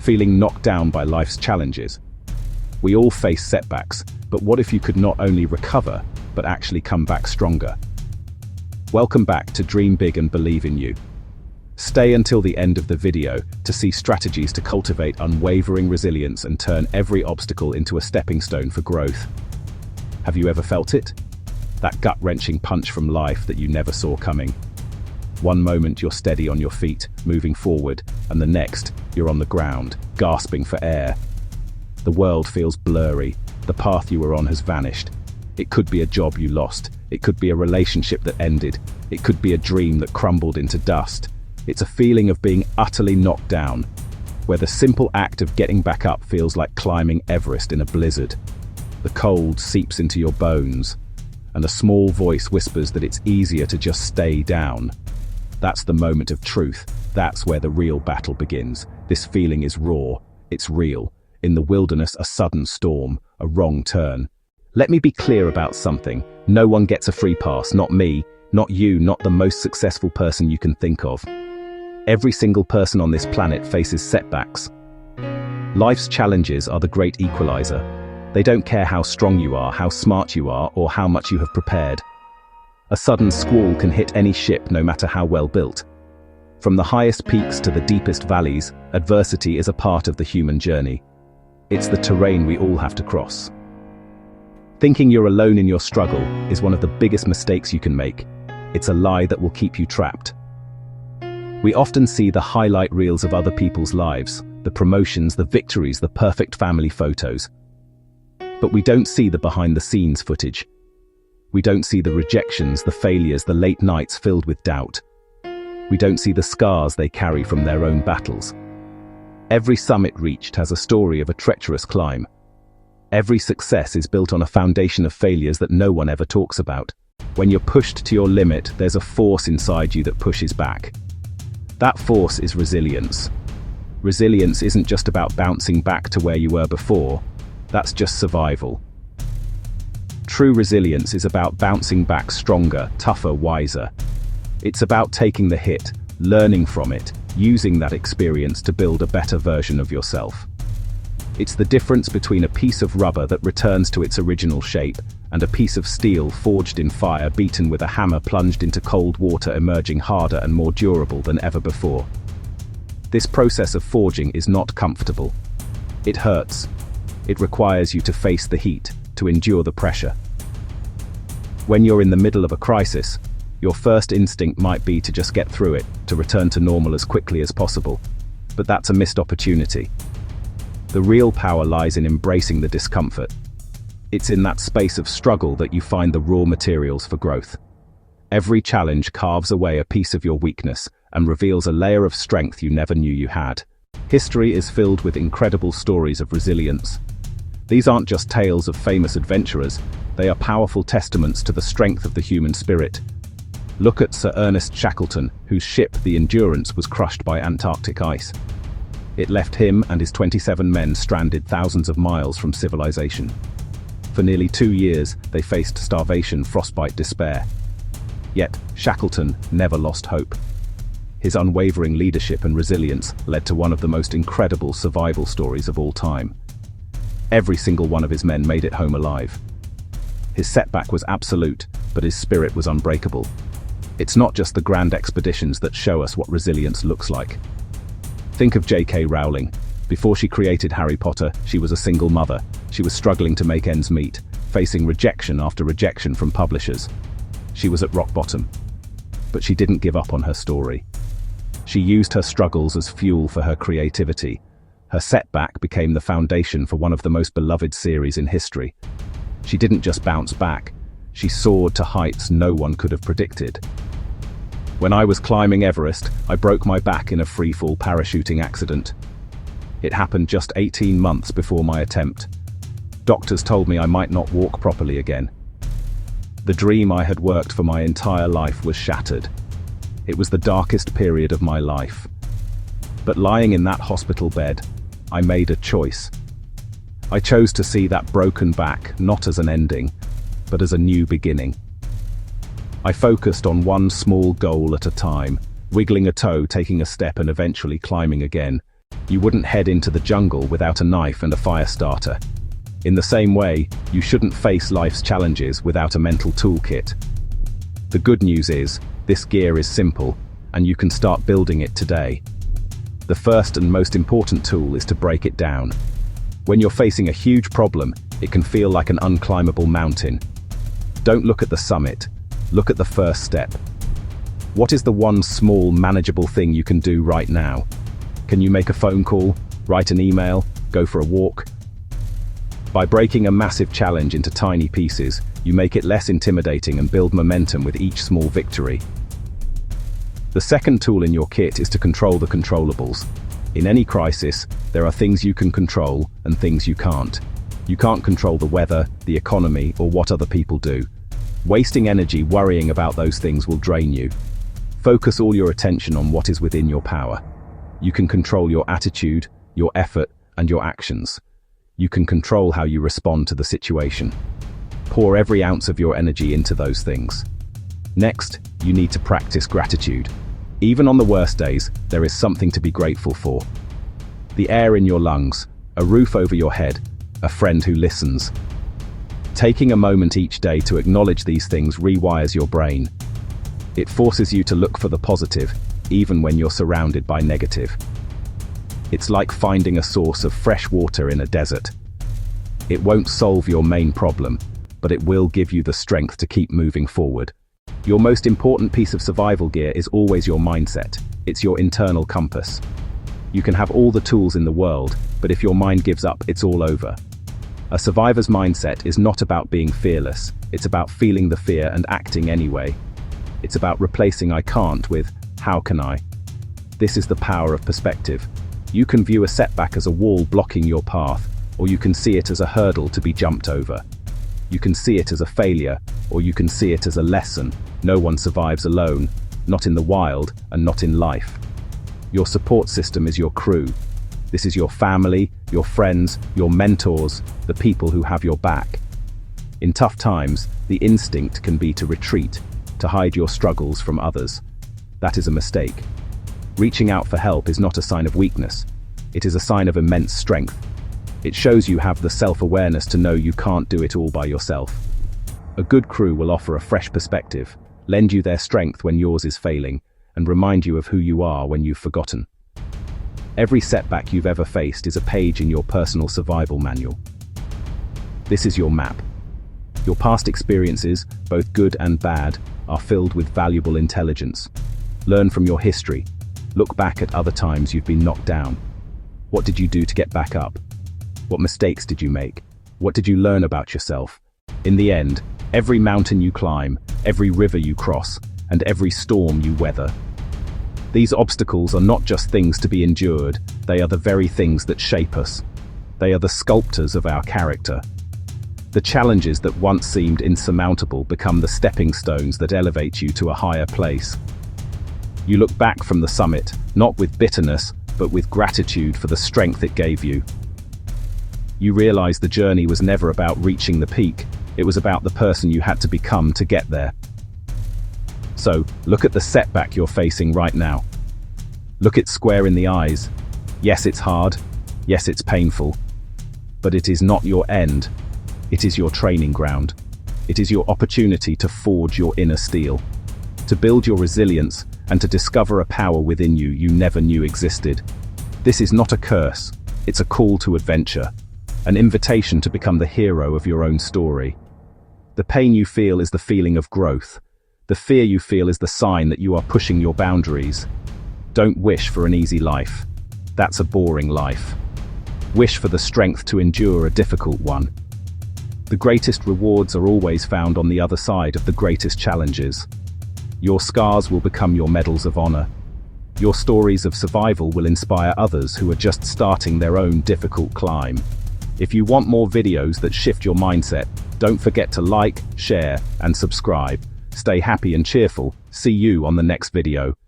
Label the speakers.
Speaker 1: feeling knocked down by life's challenges. We all face setbacks, but what if you could not only recover, but actually come back stronger? Welcome back to Dream Big and Believe in You. Stay until the end of the video to see strategies to cultivate unwavering resilience and turn every obstacle into a stepping stone for growth. Have you ever felt it? That gut-wrenching punch from life that you never saw coming. One moment you're steady on your feet, moving forward, and the next, you're on the ground, gasping for air. The world feels blurry. The path you were on has vanished. It could be a job you lost. It could be a relationship that ended. It could be a dream that crumbled into dust. It's a feeling of being utterly knocked down, where the simple act of getting back up feels like climbing Everest in a blizzard. The cold seeps into your bones, and a small voice whispers that it's easier to just stay down. That's the moment of truth. That's where the real battle begins. This feeling is raw. It's real. In the wilderness, a sudden storm, a wrong turn. Let me be clear about something. No one gets a free pass. Not me, not you, not the most successful person you can think of. Every single person on this planet faces setbacks. Life's challenges are the great equalizer. They don't care how strong you are, how smart you are, or how much you have prepared. A sudden squall can hit any ship, no matter how well built. From the highest peaks to the deepest valleys, adversity is a part of the human journey. It's the terrain we all have to cross. Thinking you're alone in your struggle is one of the biggest mistakes you can make. It's a lie that will keep you trapped. We often see the highlight reels of other people's lives, the promotions, the victories, the perfect family photos. But we don't see the behind-the-scenes footage. We don't see the rejections, the failures, the late nights filled with doubt. We don't see the scars they carry from their own battles. Every summit reached has a story of a treacherous climb. Every success is built on a foundation of failures that no one ever talks about. When you're pushed to your limit, there's a force inside you that pushes back. That force is resilience. Resilience isn't just about bouncing back to where you were before. That's just survival. True resilience is about bouncing back stronger, tougher, wiser. It's about taking the hit, learning from it, using that experience to build a better version of yourself. It's the difference between a piece of rubber that returns to its original shape and a piece of steel forged in fire, beaten with a hammer, plunged into cold water, emerging harder and more durable than ever before. This process of forging is not comfortable. It hurts. It requires you to face the heat, to endure the pressure. When you're in the middle of a crisis, your first instinct might be to just get through it, to return to normal as quickly as possible. But that's a missed opportunity. The real power lies in embracing the discomfort. It's in that space of struggle that you find the raw materials for growth. Every challenge carves away a piece of your weakness and reveals a layer of strength you never knew you had. History is filled with incredible stories of resilience. These aren't just tales of famous adventurers, they are powerful testaments to the strength of the human spirit. Look at Sir Ernest Shackleton, whose ship, the Endurance, was crushed by Antarctic ice. It left him and his 27 men stranded thousands of miles from civilization. For nearly 2 years, they faced starvation, frostbite, despair. Yet, Shackleton never lost hope. His unwavering leadership and resilience led to one of the most incredible survival stories of all time. Every single one of his men made it home alive. His setback was absolute, but his spirit was unbreakable. It's not just the grand expeditions that show us what resilience looks like. Think of J.K. Rowling. Before she created Harry Potter, she was a single mother. She was struggling to make ends meet, facing rejection after rejection from publishers. She was at rock bottom. But she didn't give up on her story. She used her struggles as fuel for her creativity. Her setback became the foundation for one of the most beloved series in history. She didn't just bounce back, she soared to heights no one could have predicted. When I was climbing Everest, I broke my back in a free-fall parachuting accident. It happened just 18 months before my attempt. Doctors told me I might not walk properly again. The dream I had worked for my entire life was shattered. It was the darkest period of my life. But lying in that hospital bed, I made a choice. I chose to see that broken back not as an ending, but as a new beginning. I focused on one small goal at a time, wiggling a toe, taking a step, and eventually climbing again. You wouldn't head into the jungle without a knife and a fire starter. In the same way, you shouldn't face life's challenges without a mental toolkit. The good news is, this gear is simple, and you can start building it today. The first and most important tool is to break it down. When you're facing a huge problem, it can feel like an unclimbable mountain. Don't look at the summit, look at the first step. What is the one small, manageable thing you can do right now? Can you make a phone call, write an email, go for a walk? By breaking a massive challenge into tiny pieces, you make it less intimidating and build momentum with each small victory. The second tool in your kit is to control the controllables. In any crisis, there are things you can control and things you can't. You can't control the weather, the economy, or what other people do. Wasting energy worrying about those things will drain you. Focus all your attention on what is within your power. You can control your attitude, your effort, and your actions. You can control how you respond to the situation. Pour every ounce of your energy into those things. Next, you need to practice gratitude. Even on the worst days, there is something to be grateful for. The air in your lungs, a roof over your head, a friend who listens. Taking a moment each day to acknowledge these things rewires your brain. It forces you to look for the positive, even when you're surrounded by negative. It's like finding a source of fresh water in a desert. It won't solve your main problem, but it will give you the strength to keep moving forward. Your most important piece of survival gear is always your mindset. It's your internal compass. You can have all the tools in the world, but if your mind gives up, it's all over. A survivor's mindset is not about being fearless. It's about feeling the fear and acting anyway. It's about replacing "I can't" with "how can I?" This is the power of perspective. You can view a setback as a wall blocking your path, or you can see it as a hurdle to be jumped over. You can see it as a failure, or you can see it as a lesson. No one survives alone, not in the wild and not in life. Your support system is your crew. This is your family, your friends, your mentors, the people who have your back. In tough times, the instinct can be to retreat, to hide your struggles from others. That is a mistake. Reaching out for help is not a sign of weakness. It is a sign of immense strength. It shows you have the self-awareness to know you can't do it all by yourself. A good crew will offer a fresh perspective, lend you their strength when yours is failing, and remind you of who you are when you've forgotten. Every setback you've ever faced is a page in your personal survival manual. This is your map. Your past experiences, both good and bad, are filled with valuable intelligence. Learn from your history. Look back at other times you've been knocked down. What did you do to get back up? What mistakes did you make? What did you learn about yourself? In the end, every mountain you climb, every river you cross, and every storm you weather. These obstacles are not just things to be endured, they are the very things that shape us. They are the sculptors of our character. The challenges that once seemed insurmountable become the stepping stones that elevate you to a higher place. You look back from the summit, not with bitterness, but with gratitude for the strength it gave you. You realize the journey was never about reaching the peak, it was about the person you had to become to get there. So, look at the setback you're facing right now. Look it square in the eyes. Yes, it's hard. Yes, it's painful. But it is not your end. It is your training ground. It is your opportunity to forge your inner steel, to build your resilience, and to discover a power within you you never knew existed. This is not a curse. It's a call to adventure, an invitation to become the hero of your own story. The pain you feel is the feeling of growth. The fear you feel is the sign that you are pushing your boundaries. Don't wish for an easy life. That's a boring life. Wish for the strength to endure a difficult one. The greatest rewards are always found on the other side of the greatest challenges. Your scars will become your medals of honor. Your stories of survival will inspire others who are just starting their own difficult climb. If you want more videos that shift your mindset, don't forget to like, share, and subscribe. Stay happy and cheerful. See you on the next video.